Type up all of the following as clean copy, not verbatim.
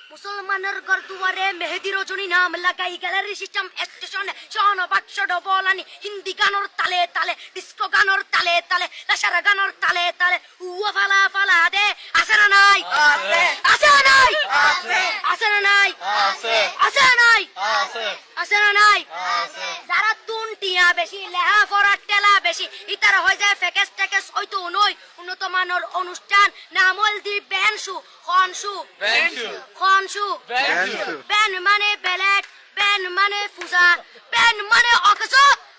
মুসলমানের ঘর দুয়ারে মেহেদি রজনী নাম লাগাই গ্যালারি সিস্টেম স্টেশনে শোনো বাক্স ডবলানি হিন্দি গানোর তালে তালে ডিস্কো গানোর তালে তালে লাসারা গানোর তালে তালে উয়া ফালা ফালা দে আছে না নাই আছে আছে না নাই আছে আছে না নাই আছে আছে না নাই আছে আছে না নাই আছে যারা তুনটিয়া বেশি লেহা ফরা টেলা বেশি ইতারা হয়ে যায় ফেকেস টেকেস হয়তো নই উন্নত মানের অনুষ্ঠান নামল দি বেনশু খনশু খনশু বেন মানে বেলেট বেন মানে ফুজা বেন মানে অকস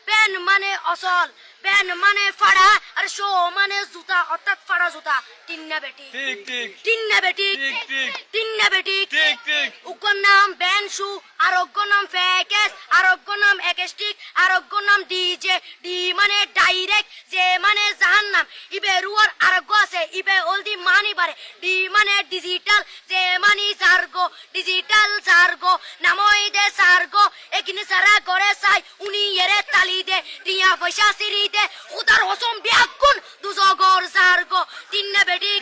বেন মানে অসল বেন মানে ফাড়া আর শো মানে জুতা অর্থাৎ ফাড়া জুতা তিন্না বেটি ঠিক ঠিক তিন্না বেটি ঠিক ঠিক তিন্না বেটি ঠিক ঠিক উগ্র নাম বেনশু আর অগ্র নাম ফেকেস আর অগ্র নাম একেস্টিক আর অগ্র নাম ডিজে ডি মানে ডাইরেক্ট যে মানে জাহান্নাম ইবে রুয়ার আরগ্য আছে ইবে অলদি মানি বারে ডি মানে ডিজিটাল যে মানি জার্গো ডিজিটাল জার্গো নামই দে সার্গো একিনি সারা করে চাই উনি এরে তালি দে রিয়া পয়সা সিরি দে উদার হসম বিয়াকুন দুজগর জার্গো তিন্না বেটি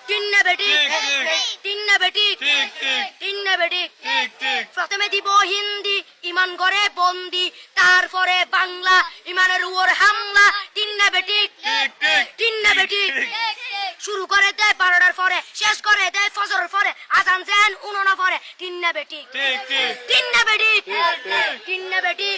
তিন্না বেটি তিন্না বেটি তিন্না বেটি প্রথমে দিব হিন্দি ইমান করে বন্দি তারপরে বাংলা ইমানের উপর হামলা তিন্না বেটি তিন্না বেটি শুরু করে দেয় 12টার পরে শেষ করে দেয় ফজরের পরে আজান যেন উননা পরে তিন্না বেটি তিন্না বেটি তিন্না বেটি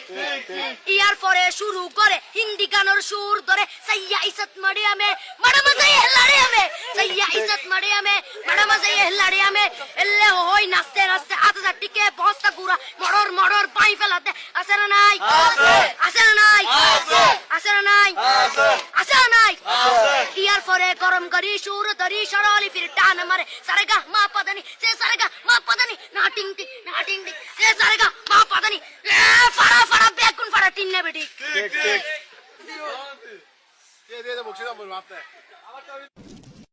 ইয়ার পরে শুরু করে হিন্দি গানের সুর ধরে সাইয়া ইজ্জত মারিয়ামে বড় মজা হেলারিয়ামে সাইয়া ইজ্জত মারিয়ামে বড় মজা হেলারিয়ামে এলে হই নাচতে নাচতে আধা টিকে বস্তা গুড়া মড়র মড়র পাই ফেলাতে আছে না নাই আছে আছে না নাই আছে আছে না নাই আছে আছে না নাই ইয়ার পরে গরম করি সুর ধরি সরলি ফির টান মারে সারেগা মা পাদানি সে সারেগা মা পাদানি না টিং টিং না টিং টিং সে সারেগা মা পাদানি ফাড়া ফাড়া বেকুন ফাড়া তিন্না বেটি ঠিক ঠিক দিয়ে দিয়ে বকশিশ বলবো আপনি